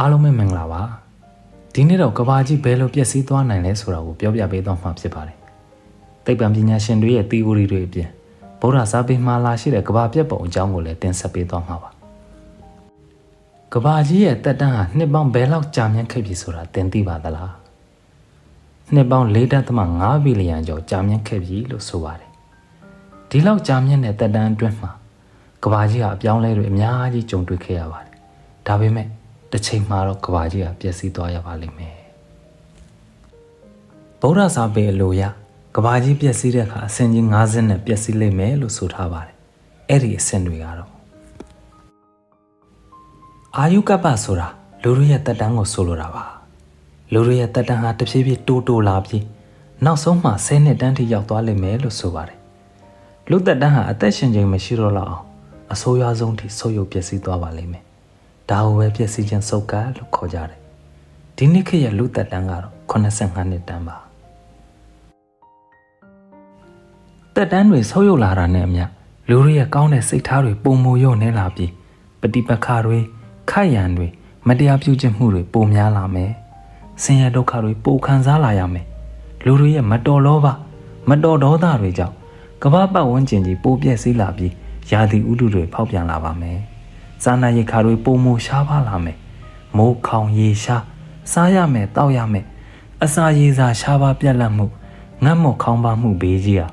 အားလုံးပဲမင်္ဂလာပါဒီနေ့တော့ကဘာကြီးဘယ်လိုပျက်စီးသွားနိုင်လဲဆိုတာကိုပြောပြပေးသွားမှာဖြစ်ပါတယ်သိပ္ပံပညာရှင်တွေရဲ့ theory တွေအပြင်ဗုဒ္ဓစာပေမှာလာရှိတဲ့ကဘာပြက်ပုံအကြောင်းကိုလည်းတင်ဆက်ပေးသွားမှာပါကဘာကြီးရဲ့တက်တန်းဟာနှစ်ပေါင်းဘယ်လောက်ကြာမြင့်ခဲ့ပြီဆိုတာသင်သိပါသလားနှစ်ပေါင်း 4.5 ဘီလီယံကျော်ကြာမြင့်ခဲ့ပြီလို့ဆိုပါတယ်ဒီလောက်ကြာမြင့်တဲ့တက်တန်းအတွင်းမှာကဘာကြီးဟာအပြောင်းလဲတွေအများကြီးကြုံတွေ့ခဲ့ရပါတယ်ဒါပေမဲ့တစ်ချိန်မှာတော့ကဘာကြီးကပျက်စီးသွားရပါလိမ့်မယ်ဗုဒ္ဓစာပေအလိုအရကဘာကြီးပျက်စီးတဲ့အခါအဆင့်ကြီး50နဲ့ပျက်စီးလိမ့်မယ်လို့ဆိုထားပါတယ်အဲ့ဒီအဆင့်တွေကတော့အာယုကပ္ပဆိုတာလူတို့ရဲ့တက်တန်းကိုဆိုလိုတာပါလူတို့ရဲ့တက်တန်းဟာတဖြည်းဖြည်းတိုးလာပြီးနောက်ဆုံးမှ10နှစ်တန်းထိရောက်သွားလိမ့်မယ်လို့ဆိုပါတယ်လူတက်တန်းဟာအသက်ရှင်ချိန်မရှိတော့လောက်အောင်အဆိုးရွားဆုံးထိဆုပ်ယုပ်ပျက်စီးသွားပါလိမ့်မယ်ဒါကိုပဲပျက်စီးခြင်းစုပ်ကပ်လို့ခေါ်ကြတယ်ဒီနှစ်ခေတ်ရဲ့လူသက်တမ်းကတော့85နှစ်တန်းပါသက်တမ်းတွေဆုပ်ယုပ်လာတာနဲ့အမျှလူတွေရဲ့ကောင်းတဲ့စိတ်ထားတွေပုံမယုံနေလာပြီးပฏิပက္ခတွေခိုက်ရန်တွေမတရားပြုခြင်းမှုတွေပိုများလာမယ်ဆင်းရဲဒုက္ခတွေပိုခံစားလာရမယ်လူတွေရဲ့မတော်လောဘမတော်ဒေါသတွေကြောင့်ကမ္ဘာပတ်ဝန်းကျင်ကြီးပိုပျက်စီးလာပြီးရာသီဥတုတွေဖောက်ပြန်လာပါမယ်စားနပ်ရိက္ခာတွေပုံမရှားပါလာမယ်မိုးခေါင်ရေရှားစားရမယ်တောက်ရမယ်အစာရေစာရှားပါပြတ်လတ်မှုငတ်မော့ခေါင်းပါမှုဘေးကြီးဟာ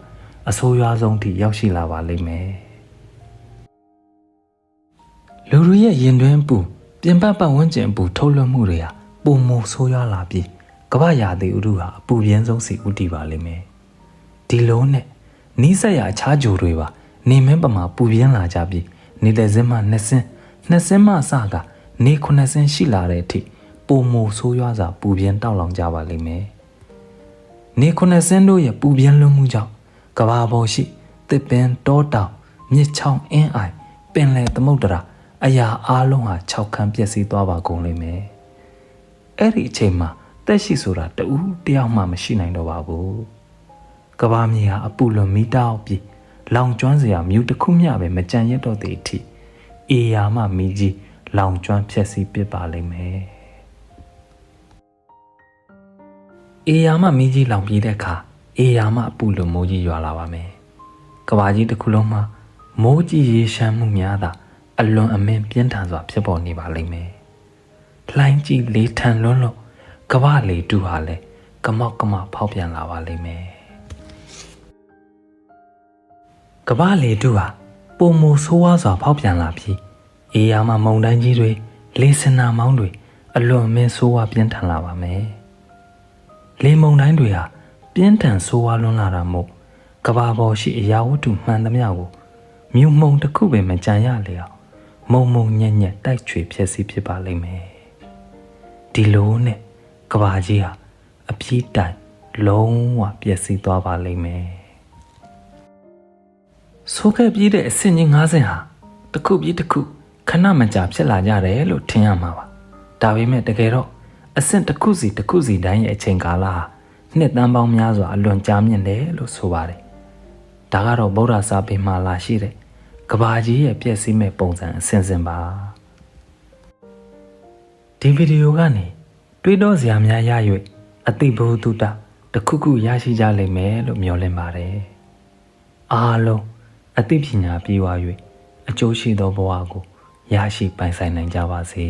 အဆိုးရွားဆုံးထိရောက်ရှိလာပါလိမ့်မယ်လူတွေရဲ့ရင်တွင်းပူပြင်ပပတ်ဝန်းကျင်ပူထုတ်လွှတ်မှုတွေဟာပုံမဆိုးရွားလာပြီးကမ္ဘာရာသီဥတုဟာအပူပြင်းဆုံးစီဥတည်ပါလိမ့်မယ်ဒီလိုနဲ့နီးစပ်ရာအခြားဂျိုတွေပါနေမင်းပမာပူပြင်းလာကြပြီးနေတဲ့စင်းမှနှစ်စင်းမှအစကနေ9ဆင်းရှိလာတဲ့အထိပုံမဆိုးရွားစွာပူပြင်းတောက်လောင်ကြပါလိမ့်မယ်နေ9ဆင်းတို့ရဲ့ပူပြင်းလွန်းမှုကြောင့်ကဘာပေါ်ရှိသစ်ပင်တောတောင်မြစ်ချောင်းအင်းအိုင်ပင်လယ်သမုဒ္ဒရာအရာအားလုံးဟာ6ခန်းပျက်စီးသွားပါကုန်လိမ့်မယ်အဲ့ဒီအချိန်မှာတက်ရှိဆိုတာတဦးတယောက်မှမရှိနိုင်တော့ပါဘူးကဘာမြေဟာအပူလွန်မီတောက်ပြီးလောင်ကျွမ်းစရာမြူတစ်ခုမျှပဲမကြံရတော့တဲ့အထိအေယာမမီကြီးလောင်ကျွမ်းဖြက်စီးပစ်ပါလိမ့်မယ်အေယာမမီကြီးလောင်ပြေးတဲ့အခါအေယာမအပူလိုမိုးကြီးရွာလာပါမယ်ကဘာကြီးတစ်ခုလုံးမှာမိုးကြီးရေရှမ်းမှုများသာအလွန်အမင်းပြင်းထန်စွာဖြစ်ပေါ်နေပါလိမ့်မယ်လှိုင်းကြီးလေထန်လွန်းလို့ကဘာလေတူဟာလဲကမောက်ကမဖောက်ပြန်လာပါလိမ့်မယ်ကဘာလေတူဟာပုံမဆိုးဝါးစွာဖောက်ပြန်လာပြီးအေးယာမမုန်တိုင်းကြီးတွေလေစင်နာမောင်းတွေအလွန်အမင်းဆိုးဝါးပြင်းထန်လာပါမယ်လေမုန်တိုင်းတွေဟာပြင်းထန်ဆိုးဝါးလွန်းလာတာမို့ကဘာပေါ်ရှိအရာဝတ္ထုမှန်သမျှကိုမြူမှုန်တစ်ခုပဲမကြံရလေအောင်မုံညက်ညက်တိုက်ချွေဖြစ်စီဖြစ်ပါလိမ့်မယ်ဒီလိုနဲ့ကဘာကြီးဟာအပြည့်တိုင်လုံးဝပျက်စီးသွားပါလိမ့်မယ်ဆိုခဲ့ပြီးတဲ့အဆင့်ကြီး50ဟာတစ်ခုပြီးတစ်ခုခဏမကြာဖြစ်လာကြတယ်လို့ထင်ရမှာပါဒါပေမဲ့တကယ်တော့အဆင့်တစ်ခုစီတိုင်းရဲ့အချိန်ကာလဟာနှစ်သန်းပေါင်းများစွာအလွန်ကြာမြင့်တယ်လို့ဆိုပါတယ်ဒါကတော့ဗုဒ္ဓစာပေမှာလာရှိတဲ့ကဘာကြီးရဲ့ပြည့်စည်မဲ့ပုံစံအစဉ်ပါဒီဗီဒီယိုကနေတွေးတောစရာများရ၍အသိဘုဒ္ဓတစ်ခုရရှိကြလိမ့်မယ်လို့မျှော်လင့်ပါတယ်အားလုံးအသိပညာပြေဝ၍အကျိုးရှိသောဘဝကိုရရှိပိုင်ဆိုင်နိုင်ကြပါစေ